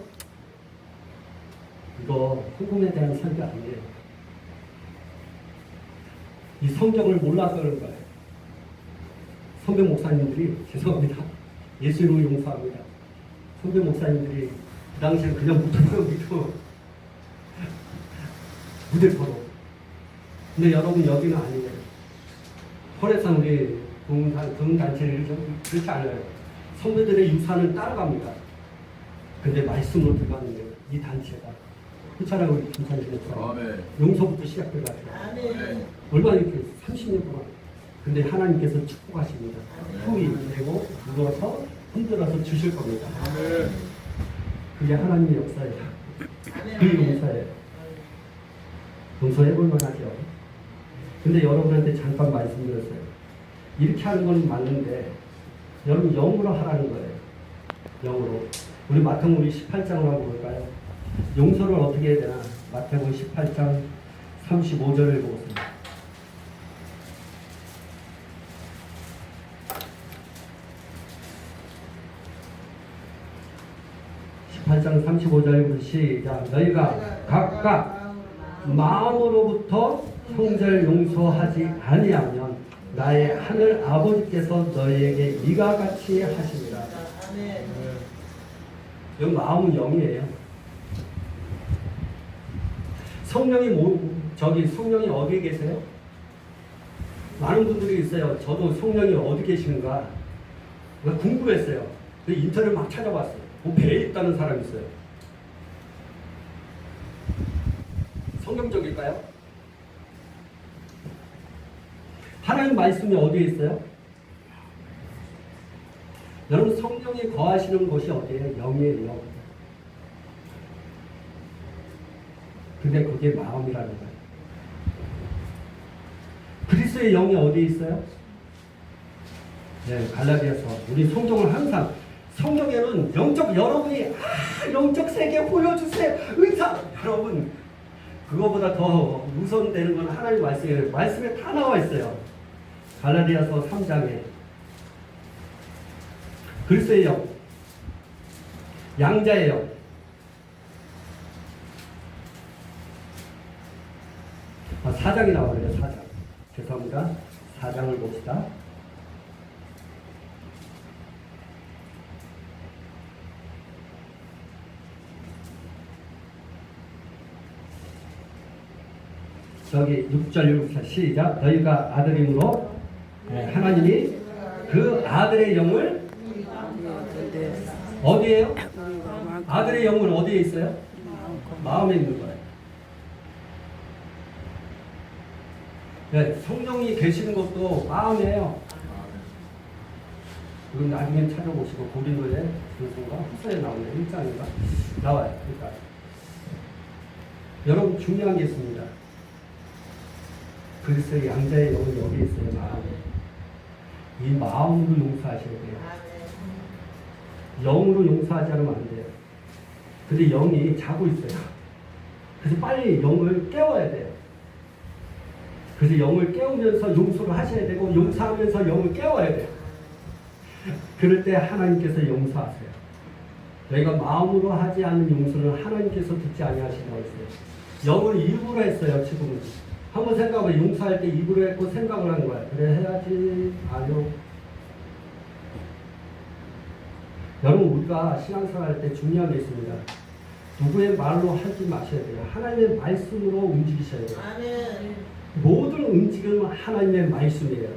[SPEAKER 1] 이거 성공에 대한 설교 아니에요. 이 성경을 몰라서 그런 거예요. 성경 목사님들이 죄송합니다. 예수 이름으로 용서합니다. 성경 목사님들이 그 당시에 그냥 무턱대고 무대포로. 근데 여러분 여기는 아니에요. 홀에서 우리 동단체를 그렇지 않아요. 성도들의 유산을 따라갑니다. 근데 말씀으로 들어가는 거예요. 이 단체가. 그렇잖아요. 우리 김찬식에서.
[SPEAKER 2] 아멘.
[SPEAKER 1] 용서부터 시작돼가지고.
[SPEAKER 4] 아멘.
[SPEAKER 1] 얼마나 이렇게 30년 동안. 근데 하나님께서 축복하십니다. 후이 되고 누워서 흔들어서 주실 겁니다.
[SPEAKER 2] 아멘.
[SPEAKER 1] 그게 하나님의 역사예요.
[SPEAKER 4] 아멘.
[SPEAKER 1] 그 용서예요. 용서해볼 만하죠. 근데 여러분한테 잠깐 말씀드렸어요. 이렇게 하는 건 맞는데 여러분 영으로 하라는 거예요. 영으로. 우리 마태복음 18장을 한번 볼까요? 용서를 어떻게 해야 되나? 마태복음 18장 35절을 보겠습니다. (18장 35절부터) 시작. 너희가 각각 마음으로부터 형제를 용서하지 아니하면 나의 하늘 아버지께서 너희에게 이와 같이 하시리라.
[SPEAKER 4] 아멘.
[SPEAKER 1] 여기 마음은 영이에요. 성령이 성령이 어디에 계세요? 많은 분들이 있어요. 저도 성령이 어디 계시는가 궁금했어요. 인터넷 막 찾아봤어요. 그 배에 있다는 사람이 있어요. 성경적일까요? 하나님 말씀이 어디에 있어요? 여러분, 성령이 거하시는 곳이 어디예요? 영이에요. 영. 근데 그게 마음이라는 거예요. 그리스도의 영이 어디에 있어요? 네, 갈라디아서. 우리 성경을 항상, 성경에는 여러분이 영적 세계 보여주세요. 의사! 여러분, 그거보다 더 우선되는 건 하나님 말씀이에요. 말씀에 다 나와 있어요. 갈라디아서 3장에 그리스도의 영, 양자의 영, 사장이 나와요. 4장. 죄송합니다. 4장을 봅시다. 저기 6절 6절 시작. 너희가 아들임으로 하나님이 그 아들의 영을 어디에요? 아들의 영은 어디에 있어요? 마음에 있는 거예요. 네, 성령이 계시는 것도 마음이에요. 이건 나중에 찾아보시고 고린도에 무슨가 후서에 나오는 1장인가 나와요. 그러니까 여러분 중요한 게 있습니다. 그리스도의 양자의 영은 여기 있어요. 마음에. 이 마음으로 용서하셔야 돼요. 영으로 용서하지 않으면 안 돼요. 근데 영이 자고 있어요. 그래서 빨리 영을 깨워야 돼요. 그래서 영을 깨우면서 용서를 하셔야 되고 용서하면서 영을 깨워야 돼요. 그럴 때 하나님께서 용서하세요. 저희가 마음으로 하지 않는 용서는 하나님께서 듣지 아니하신다고 했어요. 영을 입으로 했어요. 지금은. 한번 생각해. 용서할 때 입으로 했고 생각을 한 거야. 그래 해야지. 아니요. 여러분, 우리가 신앙생활 할 때 중요한 게 있습니다. 누구의 말로 하지 마셔야 돼요. 하나님의 말씀으로 움직이셔야 돼요.
[SPEAKER 4] 아멘.
[SPEAKER 1] 모든 움직임은 하나님의 말씀이에요.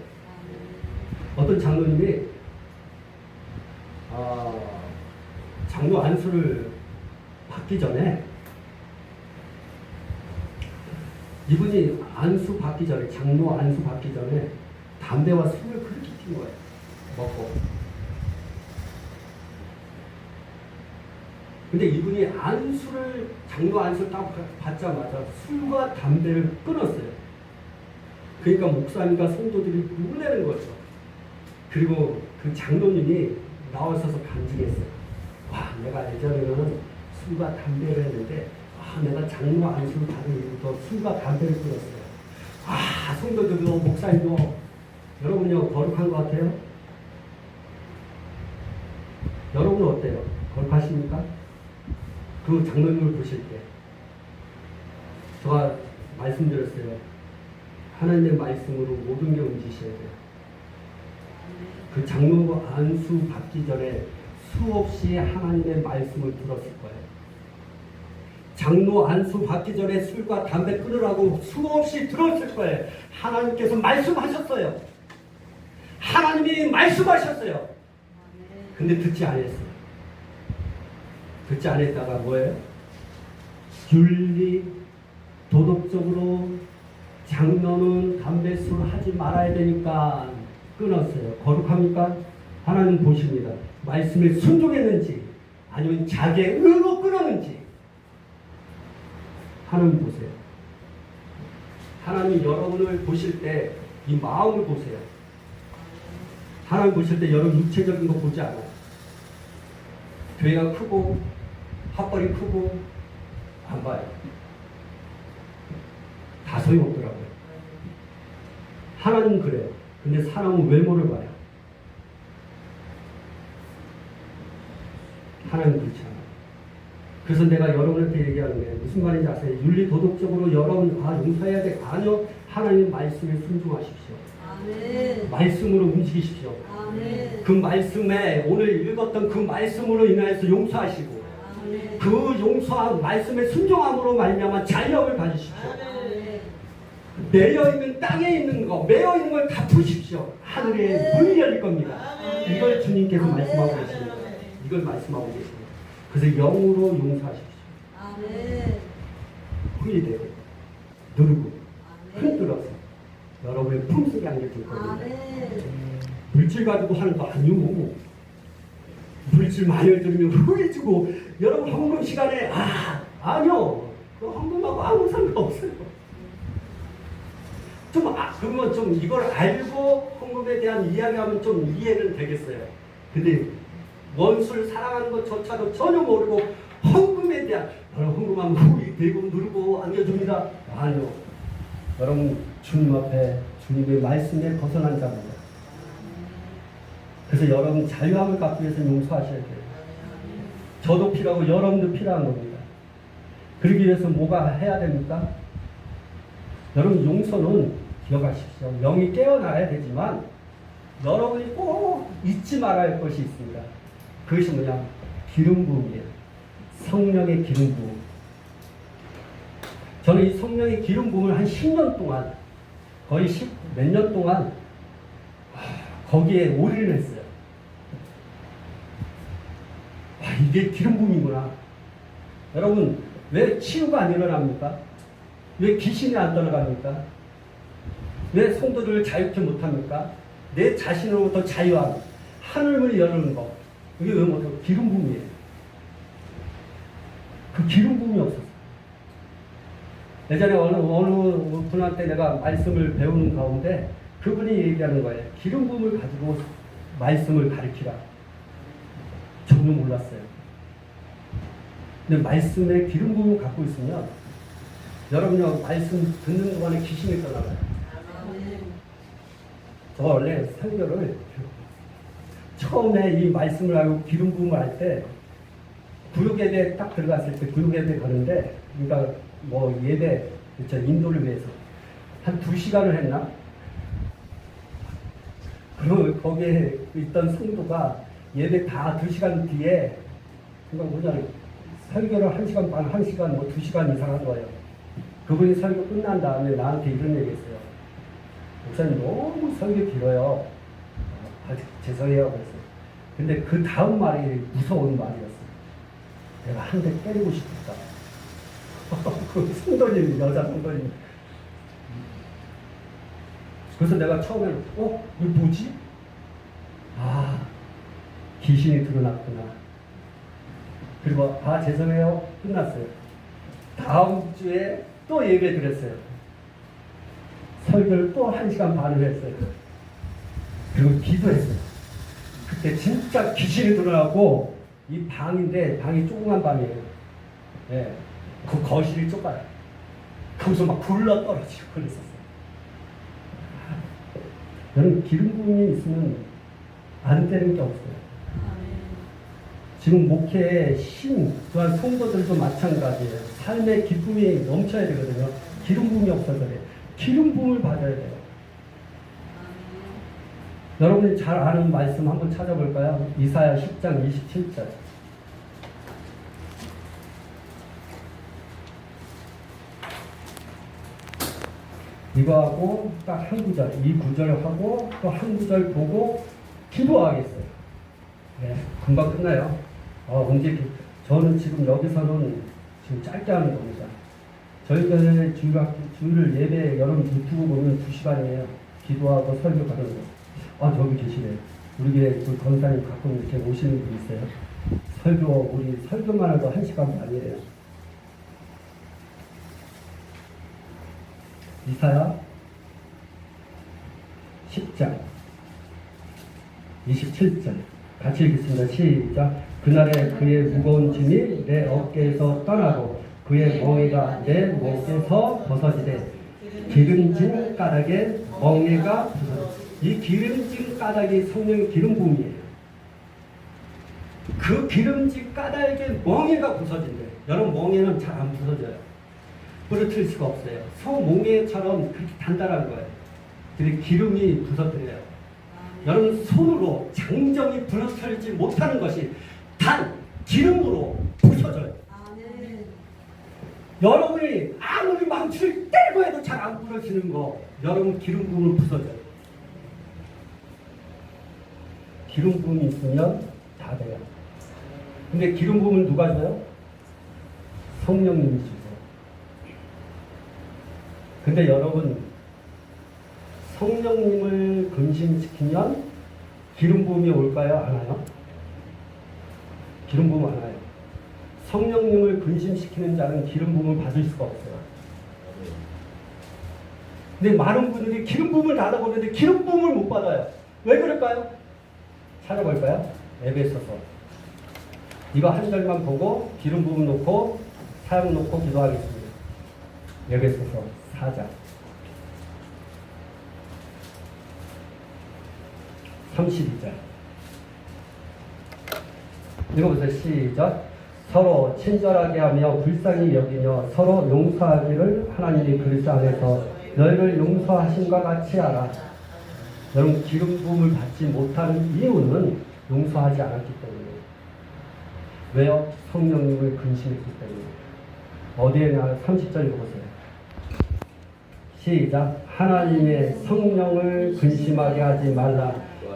[SPEAKER 1] 어떤 장로님이 장로 안수를 받기 전에 이분이 안수 받기 전에 장로 안수 받기 전에 담배와 술을 그렇게 핀 거예요. 먹고. 근데 이분이 장로 안수를 딱 받자마자 술과 담배를 끊었어요. 그러니까 목사님과 성도들이 놀라는 거죠. 그리고 그 장로님이 나와서서 간증했어요. 와, 내가 예전에는 술과 담배를 했는데 내가 장로 안수를 받은 이후부터 술과 담배를 끊었어요. 성도들도 목사님도 여러분요 거룩한 것 같아요? 여러분은 어때요? 거룩하십니까? 그 장로님을 보실 때 제가 말씀드렸어요. 하나님의 말씀으로 모든 게 움직이셔야 돼요. 그 장로 안수 받기 전에 수없이 하나님의 말씀을 들었을 거예요. 장로 안수 받기 전에 술과 담배 끊으라고 수없이 들었을 거예요. 하나님께서 말씀하셨어요. 하나님이 말씀하셨어요. 근데 듣지 않았어요. 듣지 않았다가 뭐예요? 윤리, 도덕적으로 장로는 담배술 하지 말아야 되니까 끊었어요. 거룩합니까? 하나님 보십니다. 말씀에 순종했는지 아니면 자기의 의로 끊었는지 하나님 보세요. 하나님 여러분을 보실 때 이 마음을 보세요. 하나님 보실 때 여러분 육체적인 거 보지 않아요. 교회가 크고 핫벌이 크고 안 봐요. 다 소용없더라고요. 하나님은 그래요. 근데 사람은 외모를 봐요. 하나님은 그렇지 않아요. 그래서 내가 여러분한테 얘기하는 게 무슨 말인지 아세요? 윤리 도덕적으로 여러분 용서해야 돼. 아니요. 하나님 말씀에 순종하십시오.
[SPEAKER 2] 아멘.
[SPEAKER 1] 말씀으로 움직이십시오.
[SPEAKER 2] 아멘.
[SPEAKER 1] 그 말씀에 오늘 읽었던 그 말씀으로 인하여서 용서하시고
[SPEAKER 2] 아멘.
[SPEAKER 1] 그 용서한 말씀에 순종함으로 말미암아 자유함을 가지십시오.
[SPEAKER 2] 아멘.
[SPEAKER 1] 매여 있는 땅에 있는 거, 매여 있는 걸 다 푸십시오. 하늘에 문이 열릴 겁니다. 이걸 주님께서 말씀하고 계십니다. 이걸 말씀하고 계십니다. 그래서 영으로 용서하십시오.
[SPEAKER 2] 아멘.
[SPEAKER 1] 후회되고 누르고
[SPEAKER 2] 아멘.
[SPEAKER 1] 흔들어서 여러분의 품속에 안겨줄 겁니다.
[SPEAKER 2] 아멘.
[SPEAKER 1] 물질 가지고 하는 거 아니오. 물질 많이 들으면 후회지고 여러분 헌금 시간에 아니요. 그 헌금하고 아무 상관없어요. 그러면 좀 이걸 알고 헌금에 대한 이야기하면 좀 이해는 되겠어요. 근데 원수를 사랑하는 것조차도 전혀 모르고 헌금에 대한 헌금하면 후회되고 누르고 안겨줍니다. 아니요. 여러분 주님 앞에 주님의 말씀에 벗어난 자입니다. 그래서 여러분 자유함을 갖기 위해서 용서하셔야 돼요. 저도 필요하고 여러분도 필요한 겁니다. 그러기 위해서 뭐가 해야 됩니까? 여러분 용서는 기억하십시오. 영이 깨어나야 되지만 여러분이 꼭 잊지 말아야 할 것이 있습니다. 그것이 뭐냐? 기름 부음이에요. 성령의 기름 부음. 저는 이 성령의 기름 부음을 한 10년 동안 거의 몇 년 동안 거기에 올인을 했어요. 이게 기름 부음이구나. 여러분 왜 치유가 안 일어납니까? 왜 귀신이 안 떠나갑니까? 왜 성도들을 자유케 못합니까? 내 자신으로부터 자유함, 하늘문이 열리는 거. 이게 왜 못해요? 기름 부음이에요. 그 기름 부음이 없었어요. 예전에 어느 분한테 내가 말씀을 배우는 가운데 그분이 얘기하는 거예요. 기름 부음을 가지고 말씀을 가르치라. 전혀 몰랐어요. 근데 말씀에 기름 부음을 갖고 있으면 여러분요 말씀 듣는 동안에 귀신이 떠나가요. 저 원래 설교를 처음에 이 말씀을 하고 기름 부음을 할 때 구육예배 딱 들어갔을 때 구육예배 가는데 그러니까 뭐 예배 그쵸 인도를 위해서 한 2시간을 했나? 그리고 거기에 있던 성도가 예배 다 2시간 뒤에 그러니까 뭐냐 설교를 1시간 반, 1시간 뭐 2시간 이상 한 거예요. 그분이 설교 끝난 다음에 나한테 이런 얘기 했어요. 목사님 너무 설교 길어요. 죄송해요. 그래서. 근데 그 다음 말이 무서운 말이었어요. 내가 한 대 때리고 싶었다. 그 성도님, 여자 성도님. 그래서 내가 처음에는 이거 뭐지? 귀신이 드러났구나. 그리고 죄송해요. 끝났어요. 다음 주에 또 예배 드렸어요. 설교를 또 1시간 반을 했어요. 그리고 기도했어요. 그때 진짜 귀신이 드러나고 이 방인데 방이 조그만 방이에요. 예, 그 거실이 좁아요. 거기서 막 굴러 떨어지고 그랬었어요. 여러분 기름 부음이 있으면 안 되는 게 없어요. 지금 목회의 신 또한 성도들도 마찬가지예요. 삶의 기쁨이 넘쳐야 되거든요. 기름 부음이 없어서 그래요. 기름 부음을 받아야 돼요. 여러분이 잘 아는 말씀 한번 찾아볼까요? 이사야 10장 27절. 이거하고 딱 한 구절, 이 구절하고 또 한 구절 보고 기도하겠어요. 네, 금방 끝나요. 저는 지금 여기서는 지금 짧게 하는 겁니다. 저희들의 주일 예배 여러분 유튜브 보면 2시간이에요. 기도하고 설교 가는 거. 저기 계시네. 우리 교회 그 권사님 가끔 이렇게 오시는 분 있어요. 우리 설교만 해도 1시간 반이에요. 이사야 10장 27절 같이 읽겠습니다. 시작. 그날에 그의 무거운 짐이 내 어깨에서 떠나고 그의 멍에가 내 목에서 벗어지되 기름진 까닭에 멍에가 벗어져. 이 기름진 까닭이 성령의 기름 부음이에요. 그 기름진 까닭에 멍에가 부서진대. 여러분 멍에는 잘 안 부서져요. 부러뜨릴 수가 없어요. 소멍에처럼 그렇게 단단한 거예요. 근데 기름이 부서뜨려요. 여러분 손으로 장정히 부러뜨리지 못하는 것이 단 기름으로 부서져요.
[SPEAKER 2] 아멘.
[SPEAKER 1] 여러분이 아무리 망치를 때리고 해도 잘 안 부러지는 거, 여러분 기름 부음을 부서져요. 기름 부음이 있으면 다 돼요. 근데 기름 부음을 누가 줘요? 성령님이 주세요. 근데 여러분 성령님을 근심시키면 기름 부음이 올까요? 안 와요? 기름 부음 안 와요. 성령님을 근심시키는 자는 기름 부음을 받을 수가 없어요. 근데 많은 분들이 기름 부음을 받아보는데 기름 부음을 못 받아요. 왜 그럴까요? 찾아볼까요? 에베소서. 이거 한 절만 보고 기름 부음 놓고 사역 놓고 기도하겠습니다. 에베소서 4장 32절 읽어보세요. 시작. 서로 친절하게 하며 불쌍히 여기며 서로 용서하기를 하나님이 그리스도 안에서 너희를 용서하신과 같이 하라. 여러분 기름 부음을 받지 못하는 이유는 용서하지 않았기 때문에. 왜요? 성령님을 근심했기 때문에. 어디에 나와? 30절 읽어보세요. 시작. 하나님의 성령을 근심하게 하지 말라.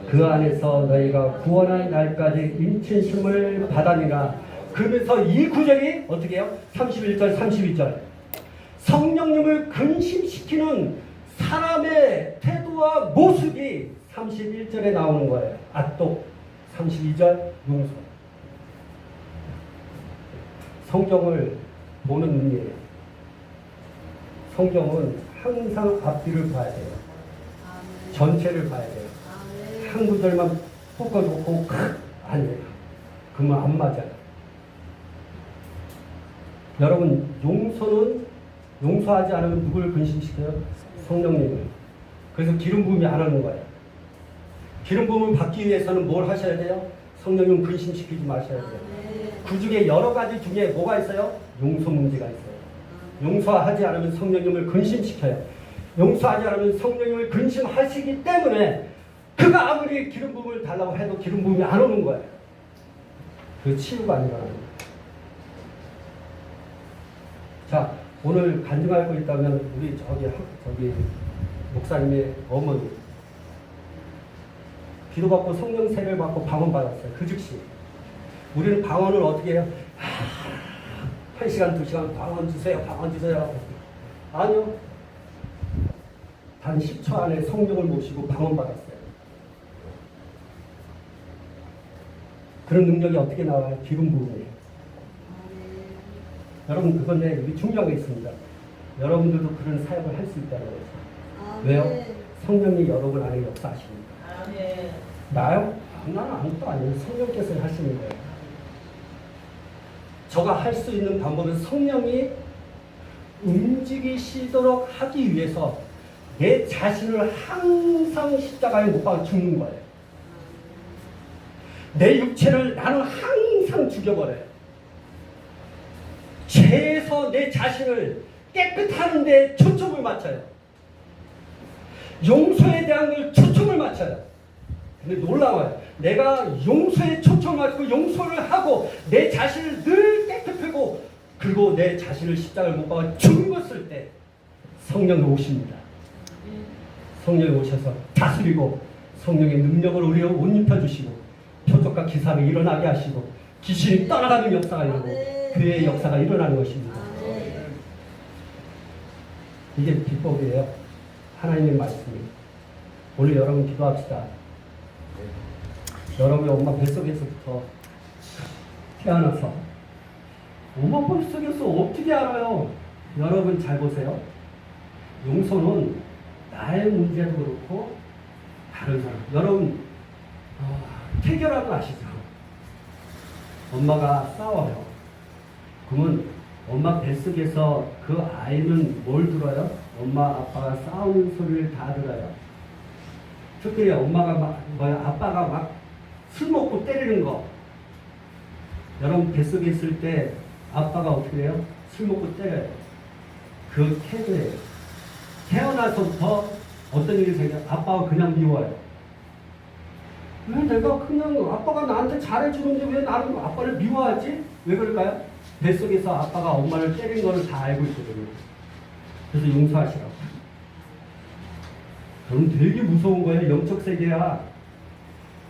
[SPEAKER 1] 그 안에서 너희가 구원할 날까지 인치심을 받아니라. 그러면서 이 구절이 어떻게 해요? 31절 32절 성령님을 근심시키는 사람의 태도와 모습이 31절에 나오는 거예요. 또 32절 용서. 성경을 보는 눈이에요. 성경은 항상 앞뒤를 봐야 돼요.
[SPEAKER 2] 아멘.
[SPEAKER 1] 전체를 봐야 돼요.
[SPEAKER 2] 아멘.
[SPEAKER 1] 한 구절만 꺾어놓고 안 돼요. 그러면 안 맞아요. 여러분 용서는 용서하지 않으면 누구를 근심시켜요? 성령님을. 그래서 기름 부음이 안 하는 거예요. 기름 부음을 받기 위해서는 뭘 하셔야 돼요? 성령님 근심시키지 마셔야 돼요.
[SPEAKER 2] 아멘.
[SPEAKER 1] 그 중에 여러 가지 중에 뭐가 있어요? 용서 문제가 있어요. 용서하지 않으면 성령님을 근심시켜요. 용서하지 않으면 성령님을 근심하시기 때문에 그가 아무리 기름 부음을 달라고 해도 기름 부음이 안 오는 거예요. 그 치유가 안 일어나는 거예요. 자, 오늘 간증할 거 있다면 우리 저기 목사님의 어머니 기도받고 성령 세례를 받고 방언 받았어요. 그 즉시 우리는 방언을 어떻게 해요? 1시간 2시간 방언 주세요. 방언 주세요. 아니요. 단 10초 안에 성령을 모시고 방언 받았어요. 그런 능력이 어떻게 나와요? 기름 부음이에요. 여러분 그건데 여기 중요한 게 있습니다. 여러분들도 그런 사역을 할 수 있다는 거죠.
[SPEAKER 2] 아멘.
[SPEAKER 1] 왜요? 성령이 여러분 안에 역사하십니다. 나요? 나는 아무것도 아니에요. 성령께서 하시는 거예요. 저가 할 수 있는 방법은 성령이 움직이시도록 하기 위해서 내 자신을 항상 십자가에 못 박아 죽는 거예요. 내 육체를 나는 항상 죽여버려요. 죄에서 내 자신을 깨끗하는 데 초점을 맞춰요. 용서에 대한 걸 초점을 맞춰요. 근데 놀라워요. 내가 용서에 초점을 맞추고 용서를 하고 내 자신을 늘 깨끗하고 그리고 내 자신을 십자가에 못 박아 죽었을 때 성령이 오십니다. 성령이 오셔서 다스리고 성령의 능력을 우리에 옷 입혀주시고 표적과 기사를 일어나게 하시고 귀신이 떠나가는 역사가 일어나고 교회의 역사가 일어나는 것입니다. 이게 비법이에요. 하나님의 말씀이. 오늘 여러분 기도합시다. 여러분의 엄마 뱃속에서부터 태어나서 엄마 뱃속에서 어떻게 알아요? 여러분 잘 보세요. 용서는 나의 문제도 그렇고 다른 사람. 여러분 태결하고 아시죠? 엄마가 싸워요. 그러면 엄마 뱃속에서 그 아이는 뭘 들어요? 엄마 아빠가 싸우는 소리를 다 들어요. 특히 아빠가 막 술 먹고 때리는 거. 여러분 뱃속에 있을 때 아빠가 어떻게 해요? 술 먹고 때려요. 그 태도예요. 태어나서부터 어떤 일이 생겨요? 아빠가 그냥 미워요. 왜 내가 그냥 아빠가 나한테 잘해주는데 왜 나는 아빠를 미워하지? 왜 그럴까요? 뱃속에서 아빠가 엄마를 때린 거를 다 알고 있거든요. 그래서 용서하시라고. 여러분 되게 무서운 거예요. 영적 세계야.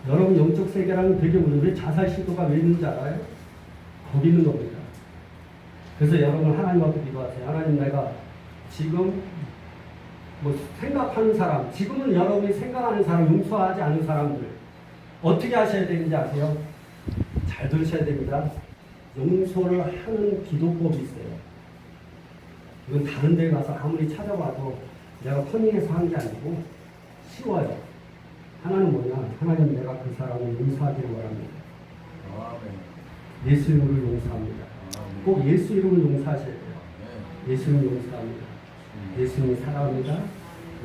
[SPEAKER 1] 여러분 영적 세계라는 되게 무서워요. 왜 자살 시도가 왜 있는지 알아요? 거기 있는 겁니다. 그래서 여러분 하나님 앞에 기도하세요. 하나님 내가 지금 뭐 생각하는 사람, 지금은 여러분이 생각하는 사람, 용서하지 않는 사람들 어떻게 하셔야 되는지 아세요? 잘 들으셔야 됩니다. 용서를 하는 기도법이 있어요. 이건 다른 데 가서 아무리 찾아봐도 내가 커닝해서 한 게 아니고 쉬워요. 하나는 뭐냐? 하나님 내가 그 사람을 용서하기를 원합니다. 예수 이름으로 용서합니다. 꼭 예수 이름으로 용서하셔야 돼요. 예수님 용서합니다. 예수님 사랑합니다.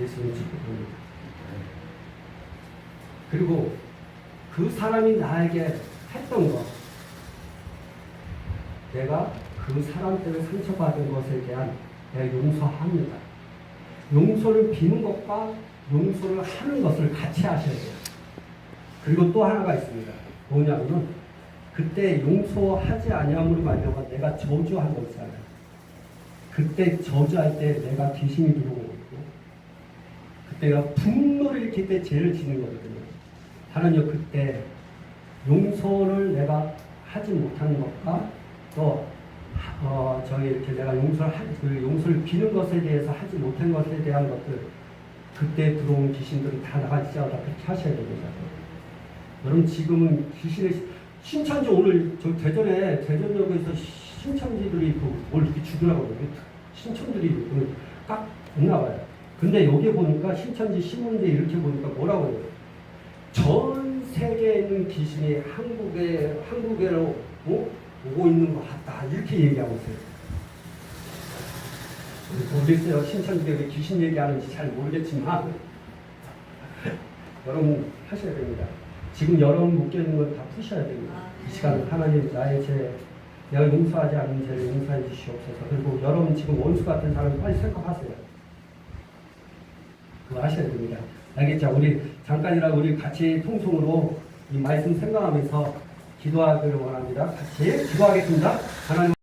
[SPEAKER 1] 예수님 축복합니다. 그리고 그 사람이 나에게 했던 것, 내가 그 사람 때문에 상처받은 것에 대한 내가 용서합니다. 용서를 비는 것과 용서를 하는 것을 같이 하셔야 돼요. 그리고 또 하나가 있습니다. 뭐냐면 그때 용서하지 아니함으로 말미암아 내가 저주한 거 있잖아요. 그때 저주할 때 내가 귀신이 들어오는 거고 그때가 분노를 일으킬 때 죄를 지는 거거든요. 하나님 그때 용서를 내가 하지 못하는 것과 또 이렇게 내가 용서를 비는 것에 대해서 하지 못한 것에 대한 것들 그때 들어온 귀신들이 다 나가지않아 그렇게 하셔야 됩니다. 여러분 지금은 귀신의 신천지 오늘 저 대전역에서 신천지들이 뭘 이렇게 죽으라고 그래요. 신천들이 딱 있나 봐요. 근데 여기 보니까 신천지 신문지에 이렇게 보니까 뭐라고 해요? 전 세계에 있는 귀신이 한국에로 오고 있는 것 같다. 이렇게 얘기하고 있어요. 모르겠어요. 신천지가 왜 귀신 얘기하는지 잘 모르겠지만 여러분 하셔야 됩니다. 지금 여러분 묶여있는 걸 다 푸셔야 됩니다. 이 시간 하나님 나의 죄 내가 용서하지 않는 죄를 용서해 주시옵소서. 그리고 여러분 지금 원수 같은 사람 빨리 생각하세요. 그거 하셔야 됩니다. 알겠죠? 우리 잠깐이라도 우리 같이 통성으로 이 말씀 생각하면서 기도하기를 원합니다. 같이 기도하겠습니다. 하나님